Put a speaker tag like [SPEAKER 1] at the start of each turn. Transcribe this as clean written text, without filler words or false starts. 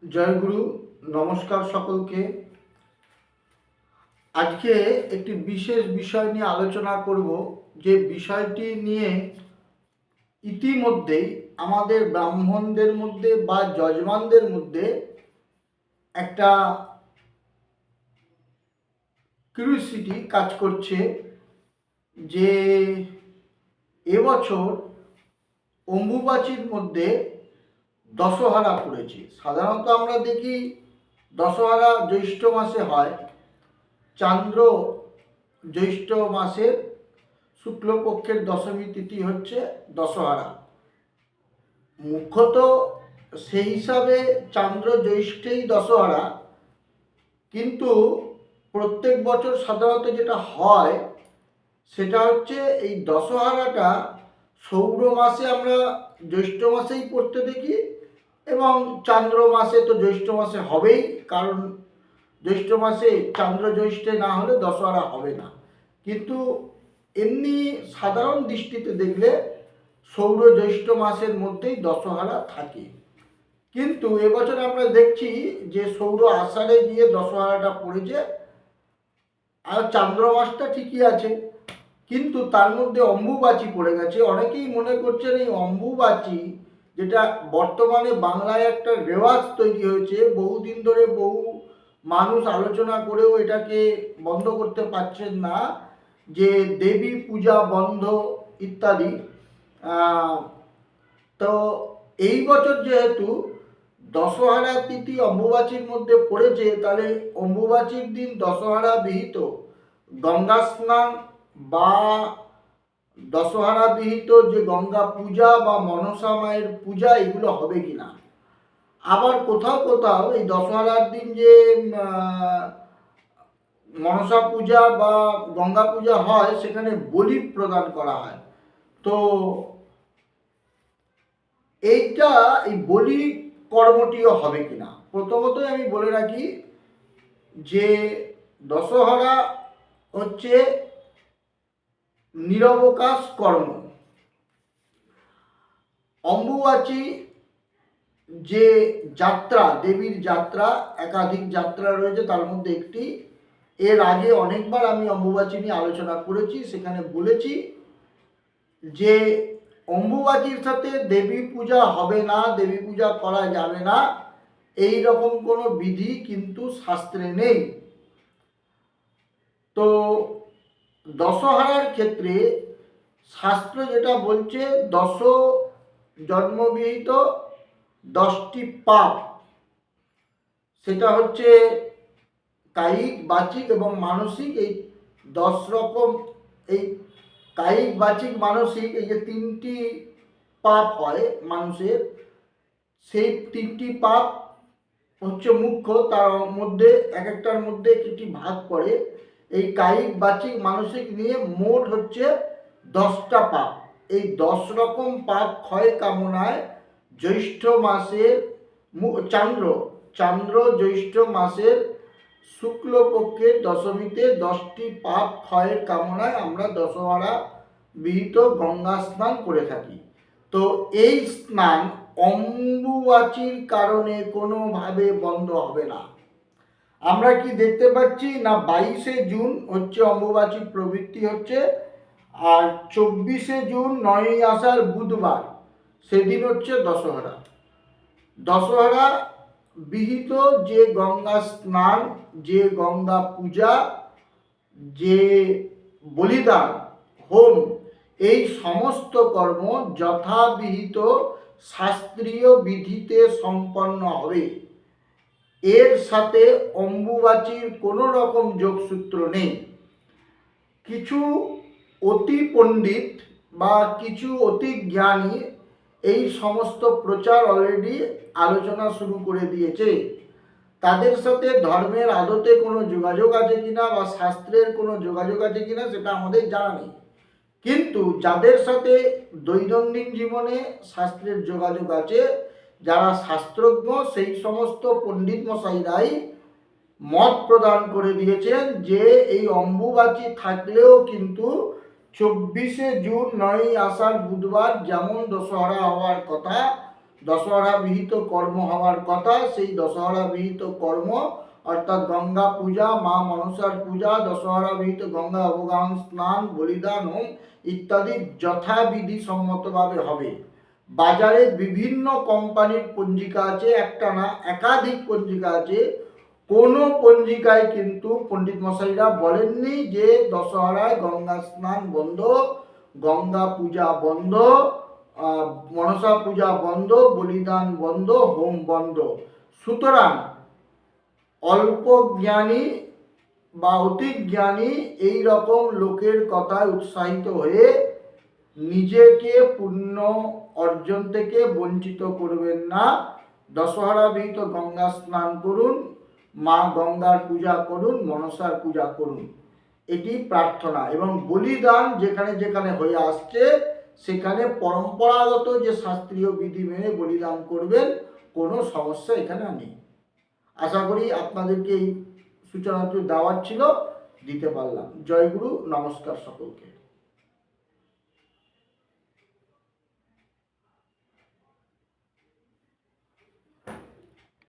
[SPEAKER 1] জয়গুরু, নমস্কার সকলকে। আজকে একটি বিশেষ বিষয় নিয়ে আলোচনা করব, যে বিষয়টি নিয়ে ইতিমধ্যেই আমাদের ব্রাহ্মণদের মধ্যে বা যজমানদের মধ্যে একটা কিউরিওসিটি কাজ করছে যে এবছর অম্বুবাচীর মধ্যে দশহারা পড়েছে। সাধারণত আমরা দেখি দশহারা জ্যৈষ্ঠ মাসে হয়। চান্দ্র জ্যৈষ্ঠ মাসের শুক্লপক্ষের দশমী তিথি হচ্ছে দশহারা। মুখ্যত সেই হিসাবে চান্দ্র জ্যৈষ্ঠেই দশহারা, কিন্তু প্রত্যেক বছর সাধারণত যেটা হয় সেটা হচ্ছে এই দশহারাটা সৌর মাসে আমরা জ্যৈষ্ঠ মাসেই পড়তে দেখি, এবং চান্দ্র মাসে তো জ্যৈষ্ঠ মাসে হবেই, কারণ জ্যৈষ্ঠ মাসে চান্দ্র জ্যৈষ্ঠে না হলে দশহারা হবে না। কিন্তু এমনি সাধারণ দৃষ্টিতে দেখলে সৌর জ্যৈষ্ঠ মাসের মধ্যেই দশহারা থাকে। কিন্তু এবছর আমরা দেখছি যে সৌর আষাঢ়ে গিয়ে দশহারাটা পড়েছে, আর চান্দ্র মাসটা ঠিকই আছে, কিন্তু তার মধ্যে অম্বুবাচী পড়ে গেছে। অনেকেই মনে করছেন এই অম্বুবাচী, যেটা বর্তমানে বাংলায় একটা রেওয়াজ তৈরি হয়েছে, বহুদিন ধরে বহু মানুষ আলোচনা করেও এটাকে বন্ধ করতে পারছেন না, যে দেবী পূজা বন্ধ ইত্যাদি। তো এই বছর যেহেতু দশহারা তিথি অম্বুবাচীর মধ্যে পড়েছে, তাহলে অম্বুবাচীর দিন দশহারা বিহিত গঙ্গা স্নান বা দশহারা বিহিত যে গঙ্গা পূজা বা মনসা মায়ের পূজা, এগুলো হবে কিনা। আবার কোথাও কোথাও এই দশহারার দিন যে মনসা পূজা বা গঙ্গা পূজা হয়, সেখানে বলি প্রদান করা হয়। তো এইটা এই বলি কর্মটিও হবে কিনা। প্রথমতই আমি বলে রাখি যে দশহারা হচ্ছে নিরবকাশ কর্ম। অম্বুবাচী যে যাত্রা, দেবীর যাত্রা, একাধিক যাত্রা রয়েছে, তার মধ্যে একটি, এর আগে অনেকবার আমি অম্বুবাচী নিয়ে আলোচনা করেছি। সেখানে বলেছি যে অম্বুবাচীর সাথে দেবী পূজা হবে না, দেবী পূজা করা যাবে না, এই রকম কোনো বিধি কিন্তু শাস্ত্রে নেই। তো দশহারার ক্ষেত্রে শাস্ত্র যেটা বলছে, দশ জন্মবিহিত 10টি পাপ, সেটা হচ্ছে কায়িক, বাচিক এবং মানসিক। এই 10 রকম, এই কায়িক, বাচিক, মানসিক, এই যে 3টি পাপ হয় মানুষের, সেই 3টি পাপ হচ্ছে মুখ্য। তার মধ্যে এক একটার মধ্যে একটি ভাগ পড়ে। এই কায়িক, বাচিক, মানসিক নিয়ে মোট হচ্ছে 10টা পাপ। এই 10 রকম পাপ ক্ষয় কামনায় জ্যৈষ্ঠ মাসের চান্দ্র জ্যৈষ্ঠ মাসের শুক্লপক্ষের দশমীতে 10টি পাপ ক্ষয়ের কামনায় আমরা দশহারা বিহিত গঙ্গা স্নান করে থাকি। তো এই স্নান অম্বুবাচীর কারণে কোনোভাবে বন্ধ হবে না। আমরা কি দেখতে পাচ্ছি না, 22শে জুন হচ্ছে অম্বুবাচীর প্রবৃত্তি হচ্ছে, আর 24শে জুন 9ই আষাঢ় বুধবার, সেদিন হচ্ছে দশহারা। দশহারা বিহিত যে গঙ্গা স্নান, যে গঙ্গা পূজা, যে বলিদান, হোম, এই সমস্ত কর্ম যথাবিহিত শাস্ত্রীয় বিধিতে সম্পন্ন হবে। এর সাথে অম্বুবাচীর কোনো রকম যোগসূত্র নেই। কিছু অতি পণ্ডিত বা কিছু অতি জ্ঞানী এই সমস্ত প্রচার অলরেডি আলোচনা শুরু করে দিয়েছে। তাদের সাথে ধর্মের আদতে কোনো যোগাযোগ আছে কিনা বা শাস্ত্রের কোনো যোগাযোগ আছে কিনা সেটা আমাদের জানা নেই, কিন্তু যাদের সাথে দৈনন্দিন জীবনে শাস্ত্রের যোগাযোগ আছে, যারা শাস্ত্রজ্ঞ, সেই সমস্ত পণ্ডিত মশাইরাই মত প্রদান করে দিয়েছেন যে এই অম্বুবাচী থাকলেও কিন্তু 24শে জুন 9ই আষাঢ় বুধবার যেমন দশহারা হওয়ার কথা, দশহরা বিহিত কর্ম হওয়ার কথা, সেই দশহরা বিহিত কর্ম অর্থাৎ গঙ্গা পূজা, মা মনসার পূজা, দশহরা বিহিত গঙ্গা অবগাহন, স্নান, বলিদান, হোম ইত্যাদি যথাবিধি সম্মতভাবে হবে। বাজারে বিভিন্ন কোম্পানির পঞ্জিকা আছে, একটা না একাধিক পঞ্জিকা আছে। কোনো পঞ্জিকায় কিন্তু পণ্ডিত মশাইরা বলেননি যে দশহরায় গঙ্গা স্নান বন্ধ, গঙ্গা পূজা বন্ধ, মনসা পূজা বন্ধ, বলিদান বন্ধ, হোম বন্ধ। সুতরাং অল্প জ্ঞানী বা অতি জ্ঞানী এই রকম লোকের কথায় উৎসাহিত হয়ে নিজেকে পুণ্য অর্জন থেকে বঞ্চিত করবেন না। দশহরা বিহিত গঙ্গা স্নান করুন, মা গঙ্গার পূজা করুন, মনসার পূজা করুন, এটি প্রার্থনা। এবং বলিদান যেখানে যেখানে হয়ে আসছে সেখানে পরম্পরাগত যে শাস্ত্রীয় বিধি মেনে বলিদান করবেন, কোনো সমস্যা এখানে নেই। আশা করি আপনাদেরকে এই সূচনাটি দেওয়ার ছিল, দিতে পারলাম। জয় গুরু, নমস্কার সকলকে।